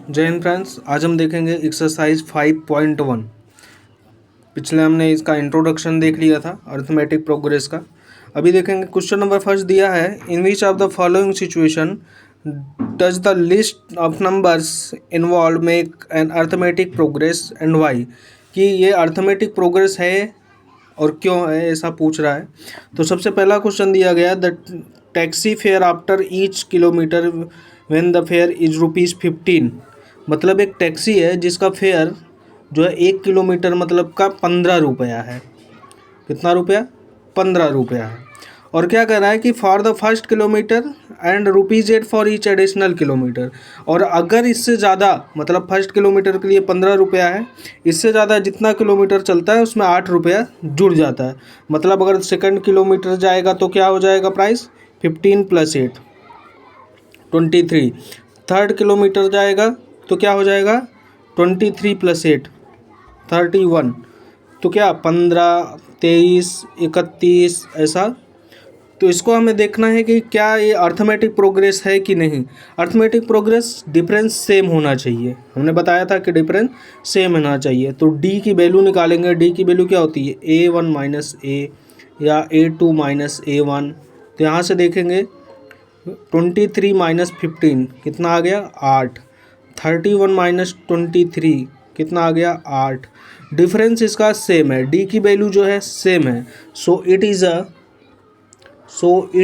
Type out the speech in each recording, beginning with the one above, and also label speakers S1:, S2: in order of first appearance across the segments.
S1: जय हिंद फ्रेंड्स। आज हम देखेंगे एक्सरसाइज 5.1। पिछले हमने इसका इंट्रोडक्शन देख लिया था अर्थमेटिक प्रोग्रेस का। अभी देखेंगे क्वेश्चन नंबर फर्स्ट दिया है, in which of the following situation does the list of numbers involve make an arithmetic progress and why. कि ये अर्थमेटिक प्रोग्रेस है और क्यों है, ऐसा पूछ रहा है। तो सबसे पहला क्वेश्चन दिया गया, the taxi fare after each kilometre when the fair is ₹15। मतलब एक टैक्सी है जिसका फेयर जो है 1 किलोमीटर मतलब का 15 रुपया है। कितना रुपया? 15 रुपया है। और क्या कह रहा है कि for the first kilometre and ₹8 for each additional kilometre. और अगर इससे ज़्यादा, मतलब फर्स्ट किलोमीटर के लिए 15 रुपया है, इससे ज़्यादा जितना किलोमीटर चलता है उसमें 8 रुपया जुड़ जाता है। मतलब अगर सेकंड किलोमीटर जाएगा तो क्या हो जाएगा प्राइस? 15 + 8 23। थर्ड किलोमीटर जाएगा तो क्या हो जाएगा? 23 + 8 31। तो क्या 15, 23, 31 ऐसा। तो इसको हमें देखना है कि क्या ये अर्थमेटिक प्रोग्रेस है कि नहीं। अर्थमेटिक प्रोग्रेस डिफरेंस सेम होना चाहिए। हमने बताया था कि डिफरेंस सेम होना चाहिए। तो डी की वैल्यू निकालेंगे। डी की वैल्यू क्या होती है? A1 - A या A2 - A1। तो यहाँ से देखेंगे 23 - 15 कितना आ गया? 8। 31 - 23 कितना आ गया? 8। डिफरेंस इसका सेम है, डी की वैल्यू जो है सेम है। So it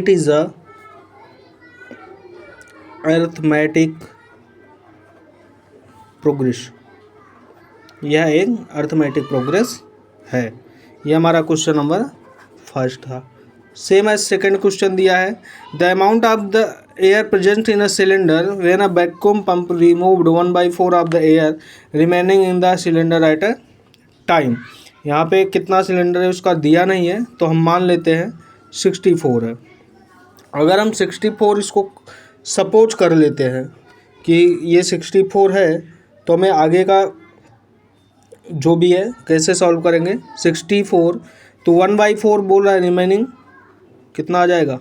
S1: is a arithmetic progress. यह एक अर्थमेटिक प्रोग्रेस है। यह हमारा क्वेश्चन नंबर फर्स्ट था। सेम एज सेकेंड क्वेश्चन दिया है, the amount of the air present in a cylinder when a vacuum pump removed 1/4 of the air remaining in the cylinder at a time. यहाँ पे कितना cylinder है उसका दिया नहीं है, तो हम मान लेते हैं 64 है। अगर हम 64 इसको सपोज कर लेते हैं कि ये 64 है, तो हमें आगे का जो भी है कैसे सॉल्व करेंगे? 64 तो 1/4 बोल रहा है, रिमेनिंग कितना आ जाएगा?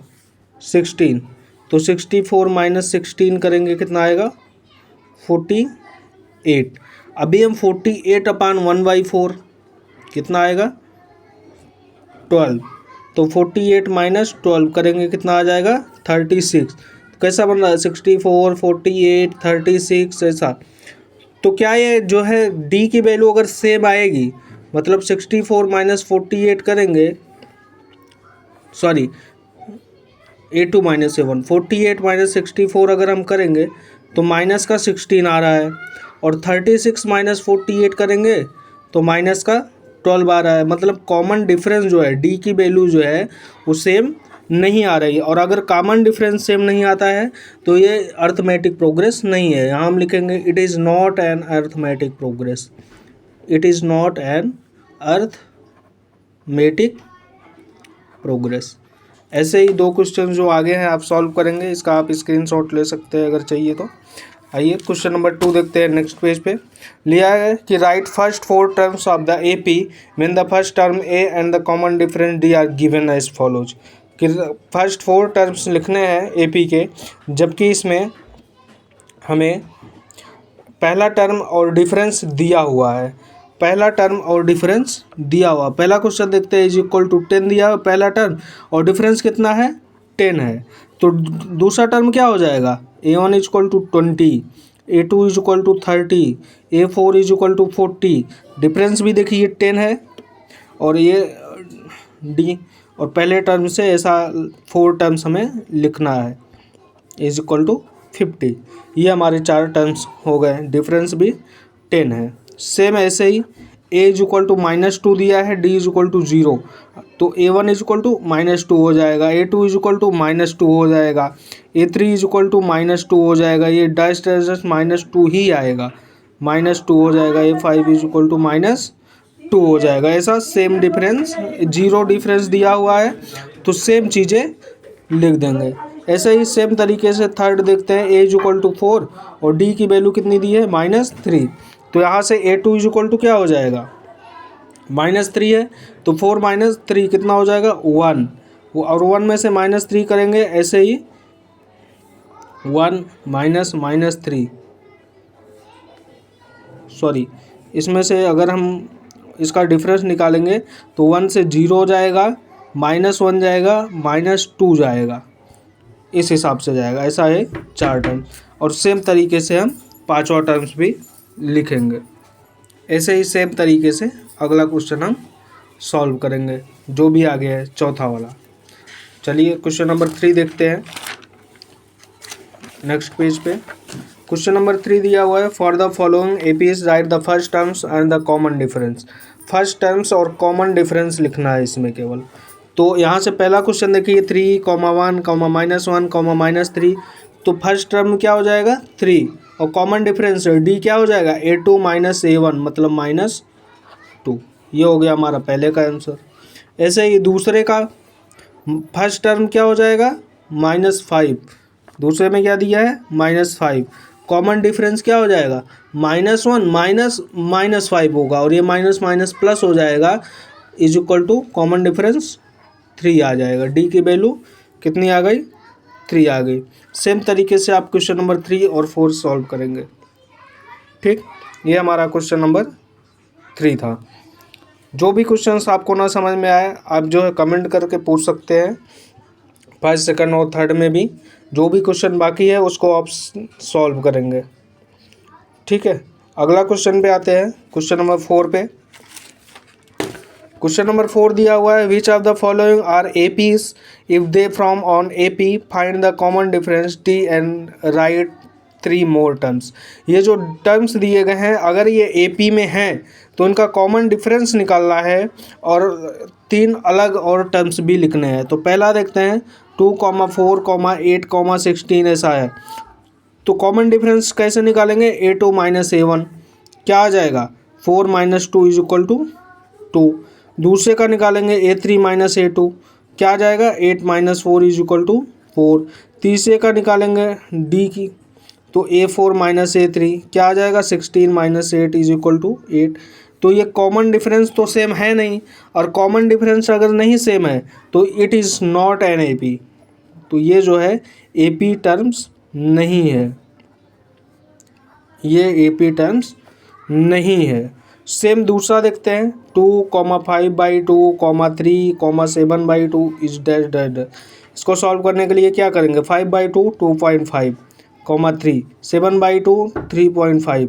S1: 16। तो 64 - 16 करेंगे, कितना आएगा? 48। अभी हम 48/1/4 कितना आएगा? 12। तो 48 - 12 करेंगे, कितना आ जाएगा? 36। कैसा बन रहा है? 64, 48, 36 ऐसा। तो क्या ये जो है डी की वैल्यू अगर सेम आएगी, मतलब 64 - 48 करेंगे, सॉरी A2 - A1, 48 - 64 अगर हम करेंगे तो माइनस का 16 आ रहा है। और 36 - 48 करेंगे तो माइनस का 12 आ रहा है। मतलब कॉमन डिफरेंस जो है डी की वैल्यू जो है वो सेम नहीं आ रही है। और अगर कॉमन डिफरेंस सेम नहीं आता है तो ये अर्थमेटिक प्रोग्रेस नहीं है। यहाँ हम लिखेंगे it is not an arithmetic progress. It is not an arithmetic progress. ऐसे ही दो क्वेश्चन जो आगे हैं आप सॉल्व करेंगे, इसका आप स्क्रीनशॉट ले सकते हैं अगर चाहिए तो। आइए क्वेश्चन नंबर 2 देखते हैं। नेक्स्ट पेज पे लिया है कि right first 4 terms of the AP when the first term A and the common difference D are given as follows. कि फर्स्ट 4 टर्म्स लिखने हैं AP के, जबकि इसमें हमें पहला टर्म और डिफरेंस दिया हुआ है। पहला टर्म और डिफरेंस दिया हुआ। पहला क्वेश्चन देखते हैं, =10 दिया हुआ पहला टर्म और डिफरेंस कितना है? 10 है। तो दूसरा टर्म क्या हो जाएगा? A1 = 20, A2 = 30, A4 = 40। डिफरेंस भी देखिए 10 है और ये डी, और पहले टर्म से ऐसा 4 टर्म्स हमें लिखना है = 50। ये हमारे 4 टर्म्स हो गए। डिफरेंस भी 10 है। सेम ऐसे ही A = -2 दिया है, D = 0, तो A1 = -2 हो जाएगा, A2 = -2 हो जाएगा, A3 = -2 हो जाएगा। ये डैश -2 ही आएगा, -2 हो जाएगा। A5 = -2 हो जाएगा। ऐसा सेम डिफरेंस, 0 डिफरेंस दिया हुआ है तो सेम चीज़ें लिख देंगे। ऐसे ही सेम तरीके से थर्ड देखते हैं, A = 4 और D की वैल्यू कितनी दी है? -3। तो यहाँ से A2 = क्या हो जाएगा? -3 है, तो 4 - 3 कितना हो जाएगा? 1। और 1 में से -3 करेंगे, ऐसे ही 1 - -3 सॉरी, इसमें से अगर हम इसका डिफरेंस निकालेंगे तो 1 से 0 हो जाएगा, -1 जाएगा, -2 जाएगा, इस हिसाब से जाएगा। ऐसा है 4 टर्म। और सेम तरीके से हम पांचवा टर्म्स भी लिखेंगे। ऐसे ही सेम तरीके से अगला क्वेश्चन हम सॉल्व करेंगे, जो भी आगे है चौथा वाला। चलिए क्वेश्चन नंबर 3 देखते हैं नेक्स्ट पेज पे। क्वेश्चन नंबर 3 दिया हुआ है, for the following APs right the first terms and the common difference. First terms और कॉमन डिफरेंस लिखना है इसमें केवल। तो यहाँ से पहला क्वेश्चन देखिए 3, -1, -1, -3। तो फर्स्ट टर्म क्या हो जाएगा 3, और कॉमन डिफरेंस डी क्या हो जाएगा A2 - A1 मतलब -2। ये हो गया हमारा पहले का आंसर। ऐसे ही दूसरे का फर्स्ट टर्म क्या हो जाएगा -5, दूसरे में क्या दिया है -5। कॉमन डिफरेंस क्या हो जाएगा -1 -5 होगा, और ये माइनस माइनस प्लस हो जाएगा, is equal to common difference 3 आ जाएगा। डी की वैल्यू कितनी आ गई 3 आ गई। सेम तरीके से आप क्वेश्चन नंबर 3 और 4 सॉल्व करेंगे। ठीक, ये हमारा क्वेश्चन नंबर 3 था। जो भी क्वेश्चंस आपको ना समझ में आए आप जो है कमेंट करके पूछ सकते हैं, फर्स्ट, सेकंड और थर्ड में भी। जो भी क्वेश्चन बाकी है उसको आप सॉल्व करेंगे। ठीक है, अगला क्वेश्चन पे आते हैं, क्वेश्चन नंबर 4 पे। क्वेश्चन नंबर 4 दिया हुआ है, which of the following are APs if they from on AP find the common difference T and write 3 more terms. ये जो टर्म्स दिए गए हैं अगर ये एपी में हैं तो इनका कॉमन डिफरेंस निकालना है और 3 अलग और टर्म्स भी लिखने हैं। तो पहला देखते हैं 2, 4, 8, 16 ऐसा है। तो कॉमन डिफरेंस कैसे निकालेंगे A2 - A1 क्या आ जाएगा 4 - 2 इज इक्वल टू 2। दूसरे का निकालेंगे A3 - A2 क्या आ जाएगा 8 - 4 इज इक्वल टू 4। तीसरे का निकालेंगे D की तो A4 - A3 क्या आ जाएगा 16 - 8 इज इक्वल टू 8। तो ये कॉमन डिफरेंस तो सेम है नहीं, और कॉमन डिफरेंस अगर नहीं सेम है तो it is not an AP. तो ये जो है एपी टर्म्स नहीं है, ये एपी टर्म्स नहीं है। सेम दूसरा देखते हैं 2, 5/2, 3, 7/2 इज डैश डैश। इसको सॉल्व करने के लिए क्या करेंगे 5/2 2.5, 3 7/2 3.5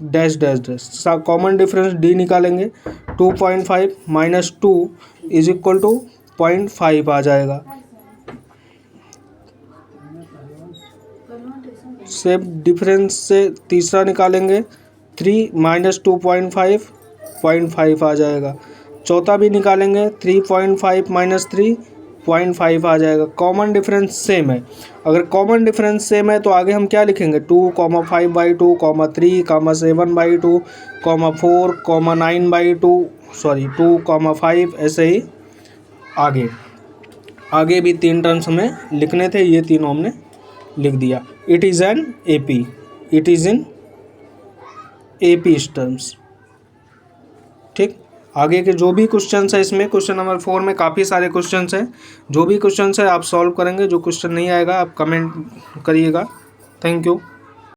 S1: dash dash dash. Common difference D निकालेंगे 2.5 - 2 इज इक्वल टू 0.5 आ जाएगा। सेम डिफरेंस से तीसरा निकालेंगे 3 - 2.5 0.5 आ जाएगा। चौथा भी निकालेंगे 3.5 - 3 0.5 आ जाएगा। कॉमन डिफरेंस सेम है। अगर कॉमन डिफरेंस सेम है तो आगे हम क्या लिखेंगे 2, 5/2, 3, 7/2, 4, 9/2 सॉरी 2, 5 ऐसे ही आगे भी 3 टर्म्स हमें लिखने थे, ये तीनों हमने लिख दिया। It is an AP, it is in AP terms. ठीक, आगे के जो भी क्वेश्चंस है इसमें क्वेश्चन नंबर 4 में काफ़ी सारे क्वेश्चंस हैं। जो भी क्वेश्चंस है आप सॉल्व करेंगे, जो क्वेश्चन नहीं आएगा आप कमेंट करिएगा। Thank you.